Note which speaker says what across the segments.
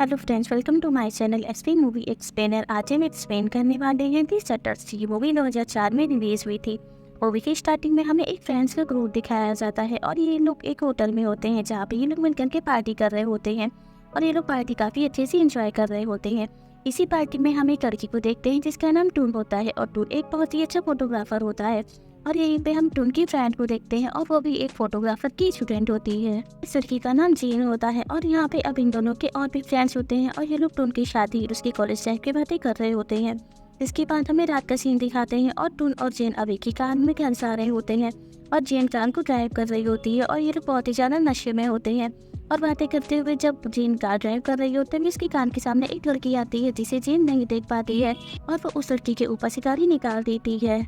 Speaker 1: Hello friends, welcome to my channel SP movie explainer. आज हम explain करने वाले हैं दी शटर्स। ये मूवी 2004 में रिलीज हुई थी। मूवी की स्टार्टिंग में हमें एक फ्रेंड्स का ग्रुप दिखाया जाता है और ये लोग एक होटल में होते हैं जहाँ पे ये लोग मिलकर के पार्टी कर रहे होते हैं और ये लोग पार्टी काफ़ी अच्छे से इंजॉय कर रहे होते हैं। इसी पार्टी में हम एक लड़की को देखते हैं जिसका नाम टून होता है और टून एक बहुत ही अच्छा फोटोग्राफर होता है। और यहीं पे हम टून की फ्रेंड को देखते हैं और वो भी एक फोटोग्राफर की स्टूडेंट होती है। इस लड़की का नाम जीन होता है और यहाँ पे अब इन दोनों के और भी फ्रेंड्स होते हैं और ये लोग टून की शादी और उसकी कॉलेज लाइफ की बातें कर रहे होते हैं। इसके बाद हमें रात का सीन दिखाते हैं और टून और जेन अब एक ही कार में घर से आ रहे होते हैं और जेन कार को ड्राइव कर रही होती है और ये लोग बहुत ही ज्यादा नशे में होते हैं। और बातें करते हुए जब जेन कार ड्राइव कर रही होती है इसकी कान के सामने एक लड़की आती है जिसे जेन नहीं देख पाती है और वो उस लड़की के ऊपर से गाड़ी निकाल देती है।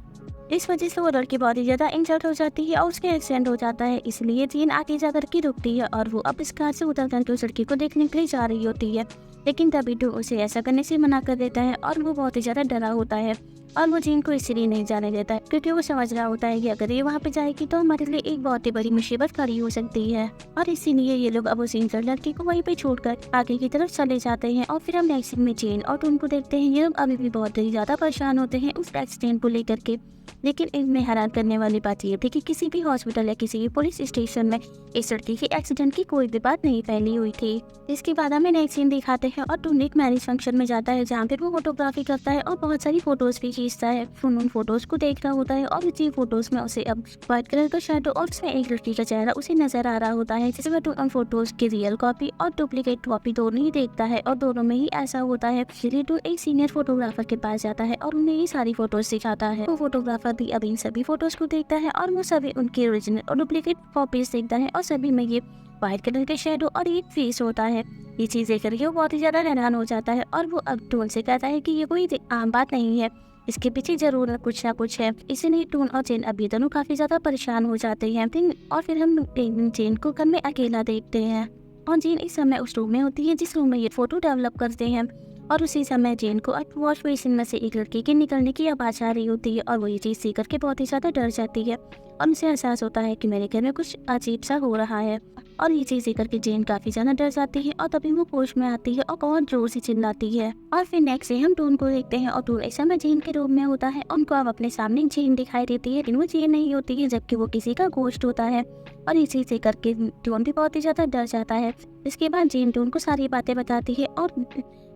Speaker 1: इस वजह से वो लड़की बहुत ही ज़्यादा इंजर्ड हो जाती है और उसके एक्सीडेंट हो जाता है। इसलिए जीन आगे जा करके रुकती है और वो अब इस कार से उतर करके उस लड़की को देखने के लिए जा रही होती है, लेकिन तभी तो उसे ऐसा करने से मना कर देता है और वो बहुत ही ज़्यादा डरा होता है और वो जीन को इसलिए नहीं जाने देता है क्योंकि वो समझ रहा होता है कि अगर ये वहाँ पे जाएगी तो हमारे लिए एक बहुत ही बड़ी मुसीबत खड़ी हो सकती है। और इसीलिए ये लोग अब उस इंजर्ड लड़की को वहीं पे छोड़कर आगे की तरफ चले जाते हैं। और फिर हम नेक्स्ट सीन में जेन और टून को देखते हैं। ये लोग अभी भी बहुत ही ज़्यादा परेशान होते हैं उस एक्सीडेंट को लेकर के, लेकिन इनमें हैरान करने वाली बात यह थी कि किसी भी हॉस्पिटल या किसी भी पुलिस स्टेशन में इस लड़की के एक्सीडेंट की कोई भी बात नहीं फैली हुई थी। इसके बाद हमें नेक्स्ट सीन दिखाते हैं और टून एक मैरिज फंक्शन में जाता है जहाँ पर वो फोटोग्राफी करता है और बहुत सारी फोटोज भी खींचता है। उन फोटोज को देख रहा होता है और इसी फोटोज में उसे अब व्हाइट कलर का शैडो और उसमें एक लड़की का चेहरा उसे नजर आ रहा होता है, जिसमें टून उन फोटोज की रियल कॉपी और डुप्लीकेट कॉपी दोनों ही देखता है और दोनों में ही ऐसा होता है। इसलिए टून एक सीनियर फोटोग्राफर के पास जाता है और उन्हें ये सारी फोटोज दिखाता है। वो फोटोग्राफर भी अब इन सभी फोटोज को देखता है और वो सभी उनके ओरिजिनल और डुप्लीकेट कॉपीज देखता है और सभी में ये व्हाइट कलर के शैडो और एक फेस होता है। ये चीज देख करके वो बहुत ही ज्यादा हैरान हो जाता है और वो अब टून से कहता है कि ये कोई आम बात नहीं है, इसके पीछे जरूर कुछ ना कुछ है। इसीलिए टून और जेन अभी दोनों काफी ज्यादा परेशान हो जाते हैं। फिर हम जेन को घर में अकेला देखते हैं और जेन इस समय उस रूम में होती है जिस रूम में ये फोटो डेवलप करते हैं। और उसी समय जेन को अब वॉश बेसिन में से एक लड़की के निकलने की आवाज आ रही होती है और वो ये चीज सीख करके बहुत ही ज्यादा डर जाती है और उसे एहसास होता है कि मेरे घर में कुछ अजीब सा हो रहा है। और ये चीज देख करके जेन काफी ज्यादा डर जाती है और तभी वो होश में आती है और बहुत जोर से चिल्लाती है। और फिर नेक्स्ट डे हम टून को देखते हैं और टून इस समय जेन के रूम में होता है। उनको अब अपने सामने जेन दिखाई देती है, लेकिन वो जेन नहीं होती है जबकि वो किसी का गोश्त होता है। और ये चीज देख करके टून भी बहुत ही ज्यादा डर जाता है। इसके बाद जेन टून को सारी बातें बताती है और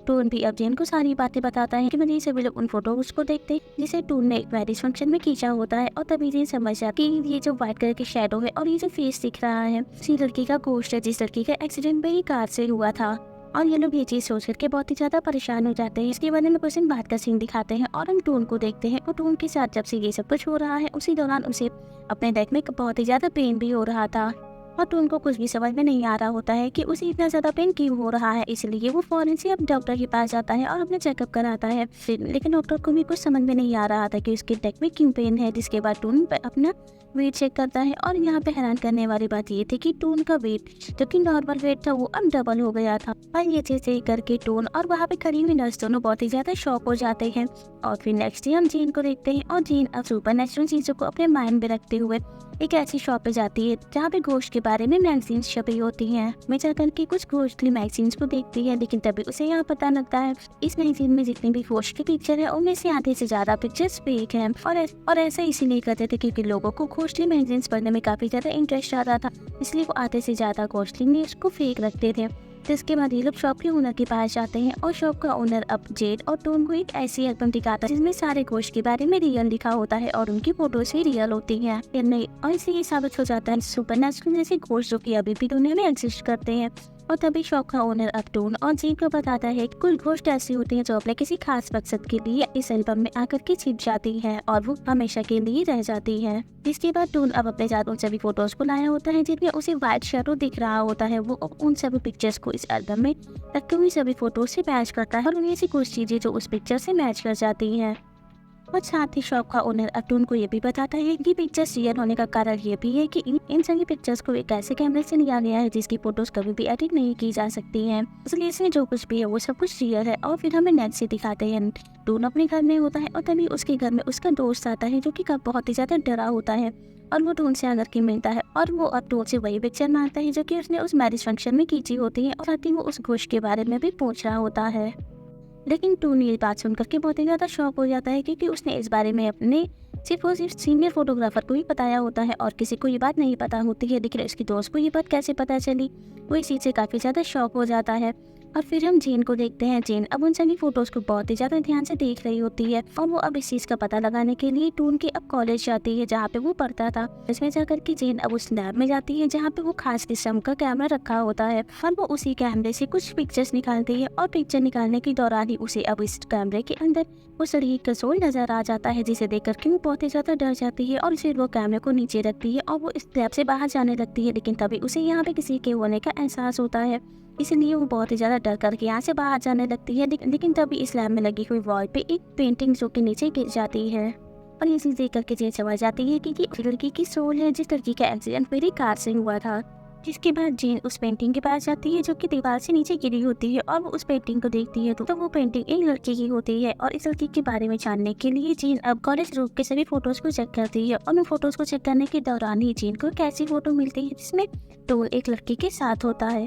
Speaker 1: टून भी अब जेन को सारी बातें बताता है कि मैंने सभी लोग उन फोटोज को देखते जिसे टून ने एक मैरिज फंक्शन में खींचा होता है। और तभी जेन समझ जाती है कि ये जो व्हाइट कलर की शैडो है और ये जो फेस दिख रहा है उसी लड़की का गोश्त है जिस लड़की का एक्सीडेंट में ही कार से हुआ था। और ये लोग ये चीज सोच करके बहुत ही ज्यादा परेशान हो जाते हैं। इसके बारे में कुछ दिन बाद का सीन दिखाते हैं और हम टून को देखते हैं और टून के साथ जब से ये सब कुछ हो रहा है उसी दौरान उसे अपने नेक में बहुत ही ज्यादा पेन भी हो रहा था और टून को कुछ भी समझ में नहीं आ रहा होता है कि उसे इतना ज्यादा पेन क्यों हो रहा है। इसलिए वो फौरन से अब डॉक्टर के पास जाता है और अपने चेकअप कराता है। लेकिन डॉक्टर को भी कुछ समझ में नहीं आ रहा था कि उसके नेक में क्यों पेन है। जिसके बाद टून अपना वेट चेक करता है और यहाँ पे हैरान करने वाली बात ये थी कि टून का वेट जो कि नॉर्मल वेट था वो अब डबल हो गया था। और ये चीज देख करके टून और वहाँ पे खड़ी हुई नर्स दोनों बहुत ही ज्यादा शॉक हो जाते हैं। और फिर नेक्स्ट डे हम जेन को देखते हैं और जेन अब सुपर नेचुरल चीजों को अपने माइंड में रखते हुए एक ऐसी शॉप पे जाती है जहाँ पे गोश्त के बारे में मैगजीन्स छपी होती हैं। मैं जाकर के कुछ गोश्तली मैगजीन्स को देखती है, लेकिन तभी उसे यहाँ पता लगता है इस मैगजीन में जितनी भी गोश्त की पिक्चर है उनमें से आधे से ज्यादा पिक्चर्स फेक हैं। और ऐसा इसीलिए करते थे क्योंकि लोगों को गोश्तली मैगजीन्स पढ़ने में काफी ज्यादा इंटरेस्ट आता था, इसलिए वो आधे से ज्यादा गोश्तली न्यूज को फेक रखते थे। जिसके बाद ये लोग शॉप के ओनर के पास जाते हैं और शॉप का ओनर अब जेन और टून को एक ऐसी एल्बम दिखाता है जिसमें सारे गोश्त के बारे में रियल लिखा होता है और उनकी फोटोज भी रियल होती हैं। और इससे ये साबित हो जाता है सुपर नेचुरल जैसे गोश्त जो कि अभी भी दुनिया में एग्जिस्ट करते हैं। और तभी शॉप का ओनर अब टून और जेन को बताता है कि कुछ गोश्त ऐसी होती हैं जो अपने किसी खास मकसद के लिए इस एल्बम में आकर के छिप जाती है और वो हमेशा के लिए रह जाती है। इसके बाद टून अब अपने साथ उन सभी फोटोज को लाया होता है जिनमें उसे व्हाइट शैडो दिख रहा होता है। वो उन सभी पिक्चर्स को इस एल्बम में रखी हुई सभी फोटोज से मैच करता है और उनमें से कुछ चीजें जो उस पिक्चर से मैच कर जाती हैं। और साथ ही शॉप का ओनर अब टून को ये भी बताता है कि पिक्चर्स रियल होने का कारण ये भी है कि इन सभी पिक्चर्स को एक ऐसे कैमरे से लिया गया है जिसकी फोटोज कभी भी एडिट नहीं की जा सकती हैं, इसलिए इसमें जो कुछ भी है वो सब कुछ रियल है। और फिर हमें नेक्स्ट से दिखाते हैं टून अपने घर में होता है और तभी उसके घर में उसका दोस्त आता है जो कि बहुत ही ज्यादा डरा होता है और वो टून से आकर के मिलता है और वो अब टून से वही पिक्चर मांगता है जो कि उसने उस मैरिज फंक्शन में खींची होती है और साथ ही वो उस घोष के बारे में भी पूछ रहा होता है। लेकिन टून ये बात सुनकर के बहुत ही ज़्यादा शॉक हो जाता है क्योंकि उसने इस बारे में अपने सिर्फ सीनियर फोटोग्राफर को ही बताया होता है और किसी को ये बात नहीं पता होती है। लेकिन उसकी दोस्त को ये बात कैसे पता चली, वो इस चीज़ से काफ़ी ज़्यादा शॉक हो जाता है। और फिर हम जेन को देखते हैं। जेन अब उन सभी फोटोज़ को बहुत ही ज़्यादा ध्यान से देख रही होती है और वो अब इस चीज़ का पता लगाने के लिए टून के अब कॉलेज जाती है जहाँ पे वो पढ़ता था। इसमें जाकर के जेन अब उस लैब में जाती है जहाँ पे वो खास किस्म का कैमरा रखा होता है और वो उसी कैमरे से कुछ पिक्चर्स निकालती है और पिक्चर निकालने के दौरान ही उसे अब इस कैमरे के अंदर वो सड़ी का सोल नजर आ जाता है, जिसे देख करके वो बहुत ही ज़्यादा डर जाती है और फिर वो कैमरे को नीचे रखती है और वो इस लैब से बाहर जाने लगती है। लेकिन तभी उसे यहाँ पे किसी के होने का एहसास होता है, इसलिए वो बहुत ही ज़्यादा डर करके यहाँ से बाहर जाने लगती है। लेकिन तभी इस लैब में लगी हुई वॉल पे एक पेंटिंग जो कि नीचे गिर जाती है और ये चीज़ देख करके जेन समझ जाती है कि ये लड़की की सोल है जिस लड़की का एक्सीडेंट मेरी कार से हुआ था। जिसके बाद जेन उस पेंटिंग के पास जाती है जो कि दीवार से नीचे गिरी होती है और वो उस पेंटिंग को देखती है तो वो पेंटिंग एक लड़की की होती है। और इस लड़की के बारे में जानने के लिए जेन अब कॉलेज ग्रुप के सभी फोटोज को चेक करती है और उन फोटोज को चेक करने के दौरान ही जेन को एक ऐसी फोटो मिलती है जिसमें टून एक लड़की के साथ होता है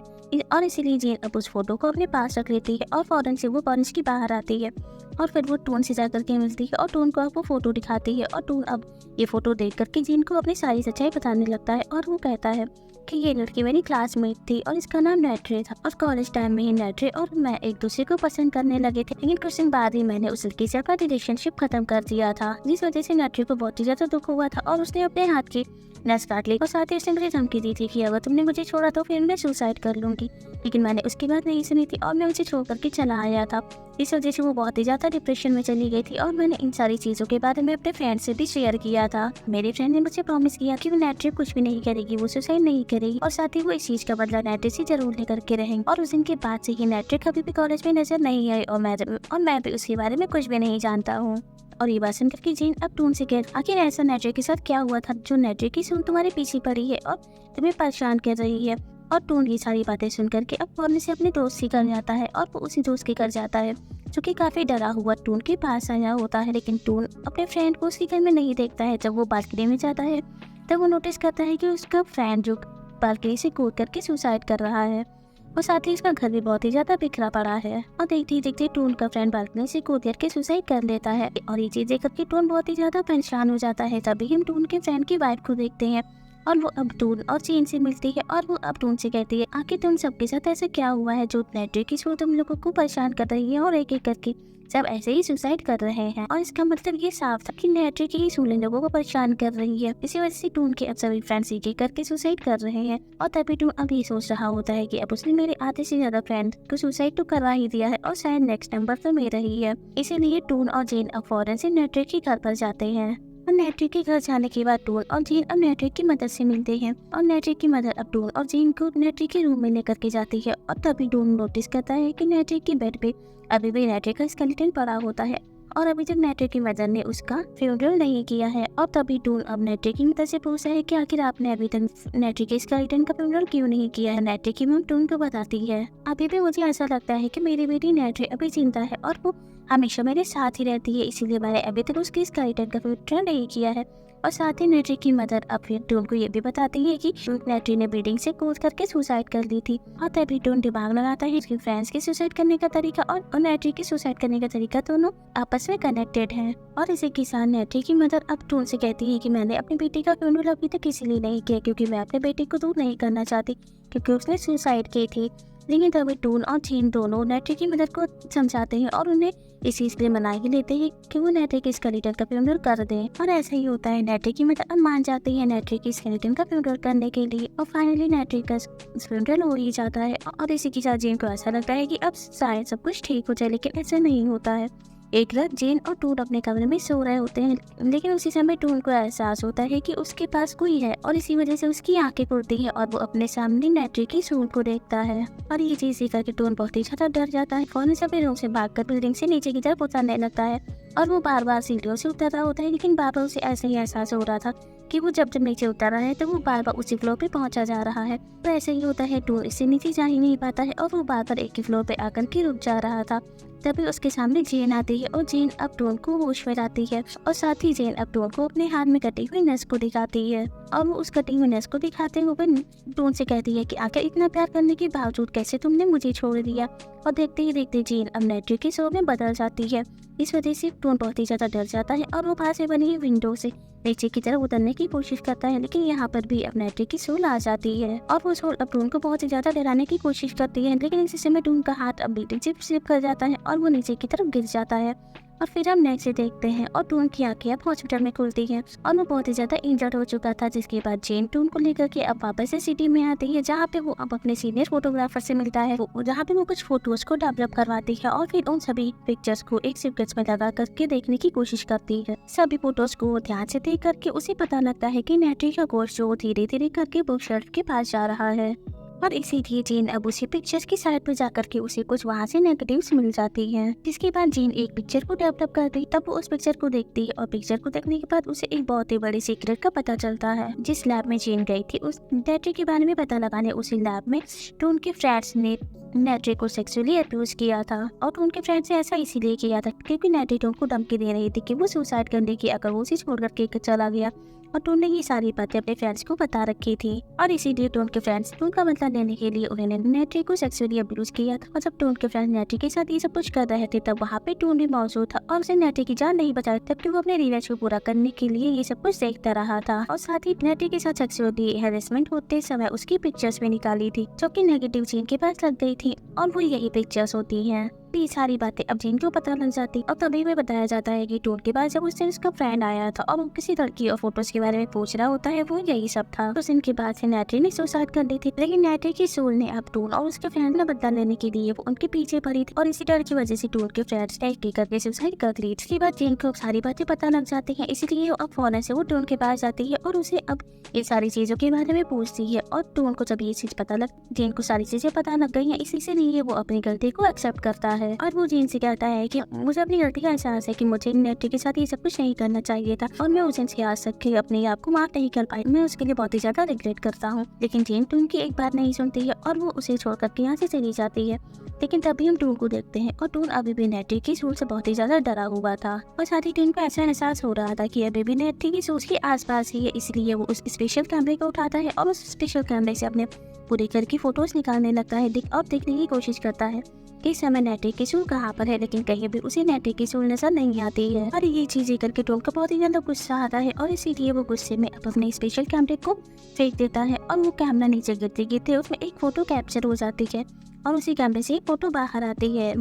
Speaker 1: और इसीलिए जेन अब उस फोटो को अपने पास रख लेती है और फौरन से वो कॉलेज की बाहर आती है और फिर वो टून से जाकर के मिलती है और टून को अब वो फोटो दिखाती है और टून अब ये फोटो देख करके जेन को अपनी सारी सच्चाई बताने लगता है और वो कहता है कि ये लड़की मेरी क्लासमेट थी और इसका नाम नेट्रे था और कॉलेज टाइम में ही नेट्रे और मैं एक दूसरे को पसंद करने लगे थे। लेकिन कुछ दिन बाद ही मैंने उस लड़की से अपना रिलेशनशिप खत्म कर दिया था, जिस वजह से नेट्रे को बहुत ही ज्यादा दुख हुआ था और उसने अपने हाथ की नस काट ली और साथ ही उसने मुझे धमकी दी थी कि अगर तुमने मुझे छोड़ा तो फिर मैं सुसाइड कर लूंगी। लेकिन मैंने उसकी बात नहीं सुनी थी और मैं उसे छोड़ करके चला आया था। इस वजह से वो बहुत ही ज़्यादा डिप्रेशन में चली गई थी और मैंने इन सारी चीज़ों के बारे में अपने फ्रेंड से भी शेयर किया था। मेरे फ्रेंड ने मुझे प्रॉमिस किया कि वो नेट्रे कुछ भी नहीं करेगी, वो सुसाइड नहीं करेगी और साथ ही वो इस चीज़ का बदला नेट्रे से जरूर लेकर के रहेंगे। और उस दिन के बाद से ही नेट्रे कभी भी कॉलेज में नजर नहीं आई और मैं भी उसके बारे में कुछ भी नहीं जानता हूँ। और ये बात सुनकर के जेन अब टून से कह आखिर ऐसा नेट्रे के साथ क्या हुआ था जो नेट्रे की सुन तुम्हारे पीछे पड़ी है और तुम्हें परेशान कर रही है। और टून ये सारी बातें सुनकर के अब फौरन से अपने दोस्त के घर जाता है और वो उसी दोस्त के घर जाता है जो कि काफी डरा हुआ टून के पास आया होता है। लेकिन टून अपने फ्रेंड को उसके घर में नहीं देखता है। जब वो बालकनी में जाता है तब वो नोटिस करता है कि उसका फ्रेंड जो बालकनी से कूद करके सुसाइड कर रहा है और साथ ही उसका घर भी बहुत ही ज्यादा बिखरा पड़ा है। और देखते ही देखते टून का फ्रेंड बालकनी से कूद करके सुसाइड कर लेता है और ये चीज देख करके टून बहुत ही ज्यादा परेशान हो जाता है। तभी हम टून के फ्रेंड की वाइफ को देखते हैं और वो अब टून और जेन से मिलती है और वो अब टून से कहती है आखिर तुम सबके साथ ऐसा क्या हुआ है जो नेट्रे की सोच तुम लोगों को परेशान कर रही है और एक एक करके सब ऐसे ही सुसाइड कर रहे हैं। और इसका मतलब ये साफ था कि नेट्रे की ही सोच लोगों को परेशान कर रही है। इसी वजह से टून के अब सभी फ्रेंड्स एक एक करके सुसाइड कर रहे हैं और तभी टून अब ये सोच रहा होता है कि अब उसने मेरे आधे से ज्यादा फ्रेंड को सुसाइड तो करवा ही दिया है और शायद नेक्स्ट नंबर तो मेरा ही है। इसीलिए टून और जेन अब फौरन से नेट्रे के घर पर जाते हैं और नेट्रे के घर जाने के बाद टून और जेन अब नेट्रे की मदद से मिलते हैं और नेट्रे की मदद अब टून और जेन को नेट्रे के रूम में लेकर के जाती है। और तभी टून नोटिस करता है कि नेट्रे के बेड पे अभी भी नेट्रे का स्केलेटन पड़ा होता है और अभी तक नेट्रे की मदर ने उसका फ्यूनरल नहीं किया है। और तभी टून अब नेट्रे की मदर से पूछता है कि आखिर आपने अभी तक नेट्रे के स्केलेटन का फ्यूनरल क्यों नहीं किया है। नेट्रे की मम टून को बताती है अभी भी मुझे ऐसा लगता है कि मेरी बेटी नेट्रे अभी जिंदा है और वो हमेशा मेरे साथ ही रहती है, इसीलिए मैंने अभी तक उसके स्केलेटन का फ्यूनरल नहीं किया है। और साथ ही नेट्रे की मदर अब फिर टून को ये भी बताती है कि नेट्रे ने बिल्डिंग से कूद करके सुसाइड कर ली थी। और तभी टून दिमाग लगाता है कि फ्रेंड्स के सुसाइड करने का तरीका और नेट्रे के सुसाइड करने का तरीका दोनों आपस में कनेक्टेड हैं। और इसी के साथ नेट्रे की मदर अब टून से कहती है कि मैंने अपनी बेटी का फ्यूनरल अभी तक इसीलिए नहीं किया क्योंकि मैं अपने बेटे को दूर नहीं करना चाहती क्योंकि उसने सुसाइड की थी। लेकिन तभी टून और जेन दोनों नेट्रे की मदद को समझाते हैं और उन्हें इस चीज के लिए मना ही लेते हैं कि वो नेट्रे के स्केलेटन का फ्यूनरल कर दें। और ऐसा ही होता है, नेट्रे की मदद अब मान जाती है नेट्रे के स्केलेटन का फ्यूनरल करने के लिए और फाइनली नेट्रे का फ्यूनरल हो ही जाता है। और इसी के साथ जेन को ऐसा लगता है कि अब शायद सब कुछ ठीक हो जाए, लेकिन ऐसा नहीं होता है। एक रात जेन और टून अपने कमरे में सो रहे होते हैं, लेकिन उसी समय टून को एहसास होता है कि उसके पास कोई है और इसी वजह से उसकी आंखें खुलती हैं और वो अपने सामने नेट्रे की सूंड को देखता है। और ये चीज देखकर के टून बहुत ही ज्यादा डर जाता है। फौरन से अपने रूम से भागकर बिल्डिंग से नीचे की तरफ उतरने लगता है और वो बार बार सीढ़ियों से उतर रहा होता है, लेकिन बार बार उसे ऐसे ही एहसास हो रहा था कि वो जब नीचे उतर रहा है तो वो बार बार उसी फ्लोर पे पहुंचा जा रहा है। तो ऐसे ही होता है, टून इससे नीचे जा ही नहीं पाता है और वो बार बार एक ही फ्लोर पे आकर के रुक जा रहा था। तभी उसके सामने जेन आती है और जेन अब टोन को होश में लाती है और साथ ही जेन अब टोन को अपने हाथ में कटी हुई नस को दिखाती है और वो उस कटी हुई नस को दिखाते हुए टोन से कहती है कि आखिर इतना प्यार करने के बावजूद कैसे तुमने मुझे छोड़ दिया। और देखते ही देखते जेन अब नेट्री के शो में बदल जाती है। इस वजह से टोन बहुत ही ज्यादा डर जाता है और वो बाहर से बनी विंडो से नीचे की तरफ उतरने की कोशिश करता है, लेकिन यहाँ पर भी अब नेट्री की सोल आ जाती है और वो सोल अब टोन को बहुत ही ज्यादा डराने की कोशिश करती है, लेकिन इसी समय टोन का हाथ अब बीटिंग चिप कर जाता है और वो नीचे की तरफ गिर जाता है। और फिर हम नेक्स्ट देखते हैं और टोन की आंखें अब हॉस्पिटल में खुलती हैं और वो बहुत ही ज्यादा इंजर्ड हो चुका था, जिसके बाद जेन टोन को लेकर के अब वापस से सिटी में आती है, जहाँ पे वो अब अपने सीनियर फोटोग्राफर से मिलता है, जहाँ पे वो कुछ फोटोज को डेवलप करवाती है और फिर उन सभी पिक्चर्स को एक सूटकेस में लगा करके देखने की कोशिश करती है। सभी फोटोज को ध्यान से देख करके उसे पता लगता है कि नेट्री का गोश्त जो धीरे धीरे करके बुक शेल्फ के पास जा रहा है और इसीलिए जेन अब उसी पिक्चर्स की साइड पर जाकर के उसे कुछ वहाँ से नेगेटिव्स मिल जाती हैं, जिसके बाद जेन एक पिक्चर को डेवलप करती है। तब वो उस पिक्चर को देखती है और पिक्चर को देखने के बाद उसे एक बहुत ही बड़े सीक्रेट का पता चलता है। जिस लैब में जेन गई थी उस नेट्री के बारे में पता लगाने, उसी लैब में तो उनके फ्रेंड्स ने नेट्री को सेक्सुअली अब्यूज किया था और उनके फ्रेंड्स ने ऐसा इसीलिए किया था क्योंकि नेट्री टोन को धमकी दे रही थी कि वो सुसाइड करने की अगर वो उसे छोड़ करके चला गया, और टोन ने ये सारी बातें अपने फ्रेंड्स को बता रखी थी और इसीलिए टोन के फ्रेंड्स टोन का बदला लेने के लिए उन्होंने नेट्री को सेक्सुअली अब्यूज किया था। और जब टोन के फ्रेंड्स नेट्री के साथ ये सब कुछ कर रहे थे तब वहाँ पे टोन भी मौजूद था और उसे नेट्री की जान नहीं बचा, जबकि वो अपने रिवेंज को पूरा करने के लिए ये सब कुछ देखता रहा था। और साथ ही नेट्री के साथ सेक्सुअली हैरेसमेंट होते समय उसकी पिक्चर्स भी निकाली थी जो कि नेगेटिव जेन के पास लग गई थी और वो यही पिक्चर्स होती हैं। ये सारी बातें अब जेन को पता लग जाती और तभी में बताया जाता है कि टोन के पास जब उस दिन उसका फ्रेंड आया था और वो किसी लड़की और फोटोज के बारे में पूछ रहा होता है, वो यही सब था। उस दिन के बाद से नेट्री ने सुसाइड कर ली थी, लेकिन नेट्री की सोल ने अब टोन और उसके फ्रेंड का बदला लेने के लिए वो उनके पीछे पड़ी थी और इसी डर की वजह से टोन के फ्रेंड्स एक करके सुसाइड कर ली। इसके बाद जेन को सारी बातें पता लग जाती है, इसीलिए अब फौरन से वो टोन के पास जाती है और उसे अब ये सारी चीजों के बारे में पूछती है। और टोन को जब ये चीज पता लग जेन को सारी चीजें पता लग गई है, इसीलिए वो अपनी गलती को एक्सेप्ट करता है और वो जेन से कहता है कि मुझे अपनी गलती का एहसास है कि मुझे नेट्री के साथ ये सब कुछ नहीं करना चाहिए था और मैं उस दिन से आज तक के अपने आप को माफ नहीं कर पाई। मैं उसके लिए बहुत ही ज्यादा रिग्रेट करता हूँ। लेकिन जेन टून की एक बात नहीं सुनती है और वो उसे छोड़ करके यहाँ से चली जाती है। लेकिन तभी हम टून को देखते हैं और टून अभी भी नेट्री की सोच से बहुत ही ज्यादा डरा हुआ था और साथ ही टून को ऐसा एहसास हो रहा था कि अभी भी नेट्री की सोच के आसपास ही है, इसलिए वो उस स्पेशल कैमरे को उठाता है और उस स्पेशल कैमरे से अपने पूरे घर की फोटोज निकालने लगता है और देखने की कोशिश करता है कि इस समय नेट्री की सूल कहाँ पर है, लेकिन कहीं भी उसे नेट्री की सूल नजर नहीं आती है। और ये चीजें करके टोन को बहुत ही ज्यादा गुस्सा आता है और इसीलिए वो गुस्से में अपने स्पेशल कैमरे को फेंक देता है और वो कैमरा नीचे गिरते गिरते उसमें एक फोटो कैप्चर हो जाती है और उसी कैमरे से एक फोटो बाहर आती है।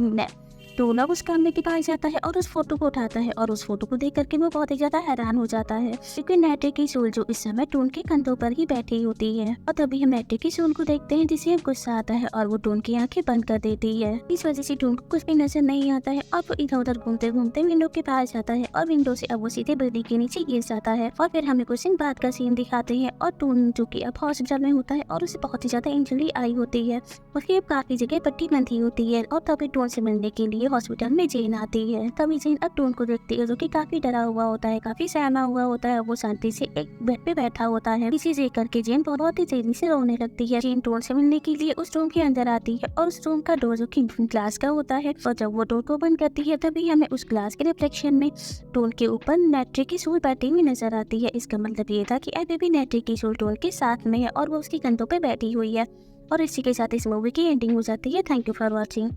Speaker 1: टोन अब उस कैमरे के पास जाता है और उस फोटो को उठाता है और उस फोटो को देख करके वो बहुत ही ज्यादा हैरान हो जाता है क्योंकि नेट्री की सोल जो इस समय टोन के कंधों पर ही बैठी होती है। और तभी हम नेट्री की सोल को देखते हैं जिसे गुस्सा आता है और वो टोन की आंखें बंद कर देती है। इस वजह से टोन को कुछ भी नजर नहीं आता है और वो इधर उधर घूमते घूमते विंडो के पास जाता है और विंडो से अब वो सीधे बिल्डिंग के नीचे गिर जाता है। और फिर हमें कुछ दिन बाद का सीन दिखाते हैं और टोन जो की अब हॉस्पिटल में होता है और उसे बहुत ही ज्यादा इंजरी आई होती है, उसकी अब काफी जगह पट्टी बंधी होती है और तभी टोन से मिलने के लिए हॉस्पिटल में जेन आती है। तभी जेन अब टोन को देखती है जो कि काफी डरा हुआ होता है, काफी सहमा हुआ होता है। वो शांति से एक बेड पे बैठा होता है। इसी देख करके जेन बहुत ही तेजी से रोने लगती है। जेन टोन से मिलने के लिए उस रूम के अंदर आती है और उस रूम का डोर जो कि ग्लास का होता है और जब वो डोर को बंद करती है तभी हमें उस ग्लास के रिफ्लेक्शन में टोन के ऊपर नेट्री की सूल बैठी हुई नजर आती है। इसका मतलब ये था कि अभी भी नेट्री की सूल टोन के साथ में है और वो उसकी कंधों पे बैठी हुई है। और इसी के साथ इस मूवी की एंडिंग हो जाती है। Thank you for watching.